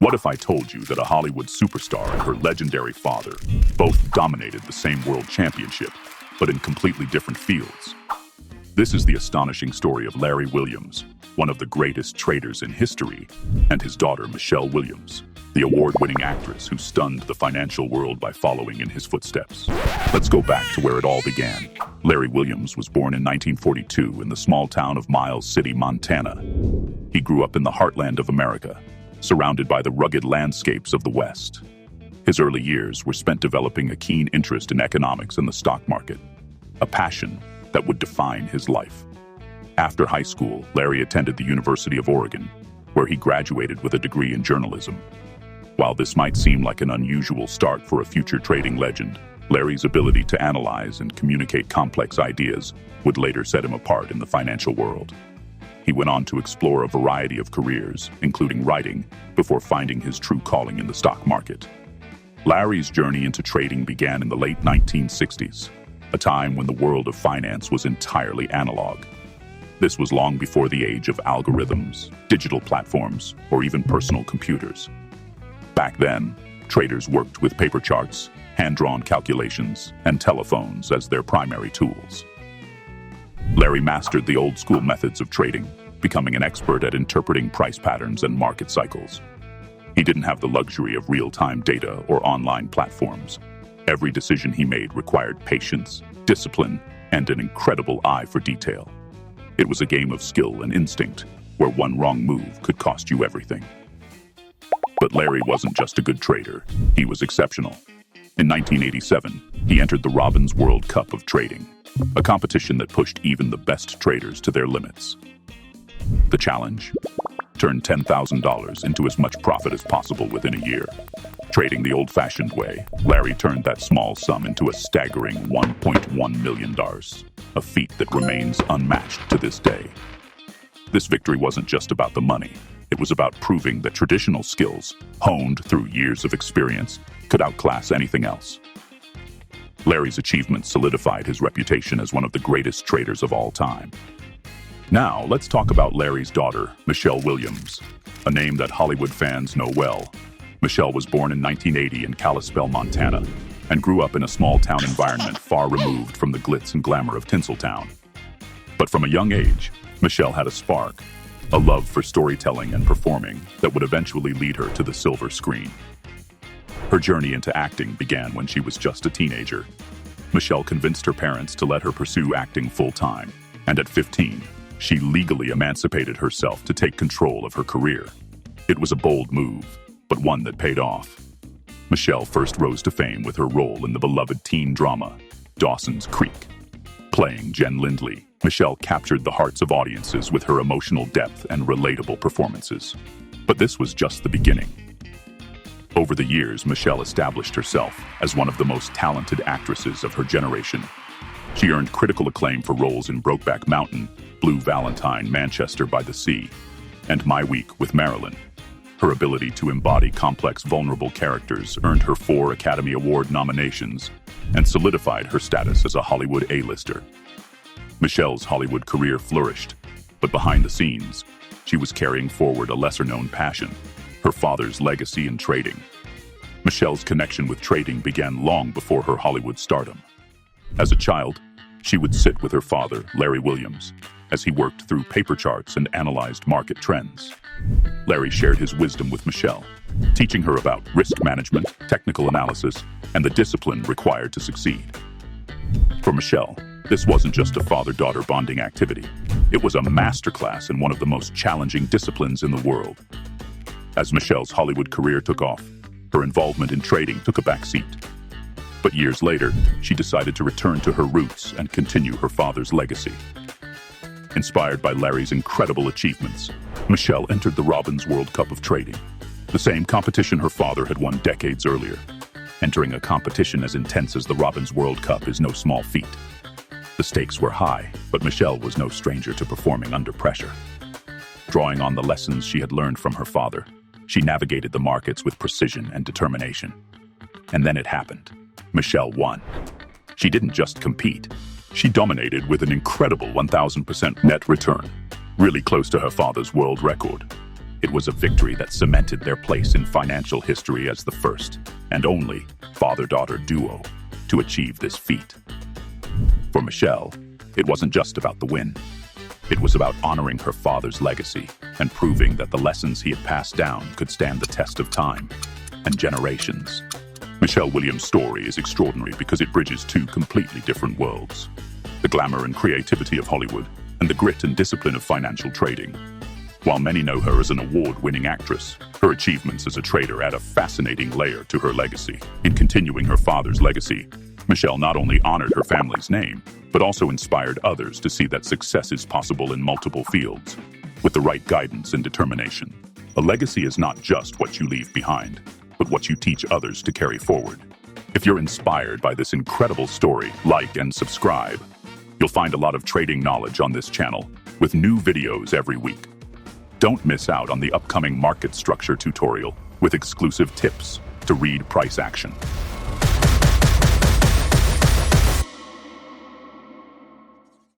What if I told you that a Hollywood superstar and her legendary father both dominated the same world championship, but in completely different fields? This is the astonishing story of Larry Williams, one of the greatest traders in history, and his daughter Michelle Williams, the award-winning actress who stunned the financial world by following in his footsteps. Let's go back to where it all began. Larry Williams was born in 1942 in the small town of Miles City, Montana. He grew up in the heartland of America, surrounded by the rugged landscapes of the West. His early years were spent developing a keen interest in economics and the stock market, a passion that would define his life. After high school, Larry attended the University of Oregon, where he graduated with a degree in journalism. While this might seem like an unusual start for a future trading legend, Larry's ability to analyze and communicate complex ideas would later set him apart in the financial world. He went on to explore a variety of careers, including writing, before finding his true calling in the stock market. Larry's journey into trading began in the late 1960s, a time when the world of finance was entirely analog. This was long before the age of algorithms, digital platforms, or even personal computers. Back then, traders worked with paper charts, hand-drawn calculations, and telephones as their primary tools. Larry mastered the old-school methods of trading, becoming an expert at interpreting price patterns and market cycles. He didn't have the luxury of real-time data or online platforms. Every decision he made required patience, discipline, and an incredible eye for detail. It was a game of skill and instinct, where one wrong move could cost you everything. But Larry wasn't just a good trader, he was exceptional. In 1987, he entered the Robbins World Cup of Trading, a competition that pushed even the best traders to their limits. The challenge? Turn $10,000 into as much profit as possible within a year. Trading the old-fashioned way, Larry turned that small sum into a staggering $1.1 million, a feat that remains unmatched to this day. This victory wasn't just about the money. It was about proving that traditional skills, honed through years of experience, could outclass anything else. Larry's achievements solidified his reputation as one of the greatest traders of all time. Now, let's talk about Larry's daughter, Michelle Williams, a name that Hollywood fans know well. Michelle was born in 1980 in Kalispell, Montana, and grew up in a small-town environment far removed from the glitz and glamour of Tinseltown. But from a young age, Michelle had a spark, a love for storytelling and performing that would eventually lead her to the silver screen. Her journey into acting began when she was just a teenager. Michelle convinced her parents to let her pursue acting full-time, and at 15, she legally emancipated herself to take control of her career. It was a bold move, but one that paid off. Michelle first rose to fame with her role in the beloved teen drama, Dawson's Creek. Playing Jen Lindley, Michelle captured the hearts of audiences with her emotional depth and relatable performances. But this was just the beginning. Over the years, Michelle established herself as one of the most talented actresses of her generation. She earned critical acclaim for roles in Brokeback Mountain, Blue Valentine, Manchester by the Sea, and My Week with Marilyn. Her ability to embody complex, vulnerable characters earned her 4 Academy Award nominations and solidified her status as a Hollywood A-lister. Michelle's Hollywood career flourished, but behind the scenes, she was carrying forward a lesser-known passion, her father's legacy in trading. Michelle's connection with trading began long before her Hollywood stardom. As a child, she would sit with her father, Larry Williams, as he worked through paper charts and analyzed market trends. Larry shared his wisdom with Michelle, teaching her about risk management, technical analysis, and the discipline required to succeed. For Michelle, this wasn't just a father-daughter bonding activity. It was a masterclass in one of the most challenging disciplines in the world. As Michelle's Hollywood career took off, her involvement in trading took a backseat. But years later, she decided to return to her roots and continue her father's legacy. Inspired by Larry's incredible achievements, Michelle entered the Robbins World Cup of Trading, the same competition her father had won decades earlier. Entering a competition as intense as the Robbins World Cup is no small feat. The stakes were high, but Michelle was no stranger to performing under pressure. Drawing on the lessons she had learned from her father, she navigated the markets with precision and determination. And then it happened. Michelle won. She didn't just compete. She dominated with an incredible 1,000% net return, really close to her father's world record. It was a victory that cemented their place in financial history as the first and only father-daughter duo to achieve this feat. For Michelle, it wasn't just about the win. It was about honoring her father's legacy and proving that the lessons he had passed down could stand the test of time and generations. Michelle Williams' story is extraordinary because it bridges two completely different worlds: the glamour and creativity of Hollywood and the grit and discipline of financial trading. While many know her as an award-winning actress, her achievements as a trader add a fascinating layer to her legacy. In continuing her father's legacy, Michelle not only honored her family's name, but also inspired others to see that success is possible in multiple fields, with the right guidance and determination. A legacy is not just what you leave behind, but what you teach others to carry forward. If you're inspired by this incredible story, like and subscribe. You'll find a lot of trading knowledge on this channel, with new videos every week. Don't miss out on the upcoming market structure tutorial with exclusive tips to read price action.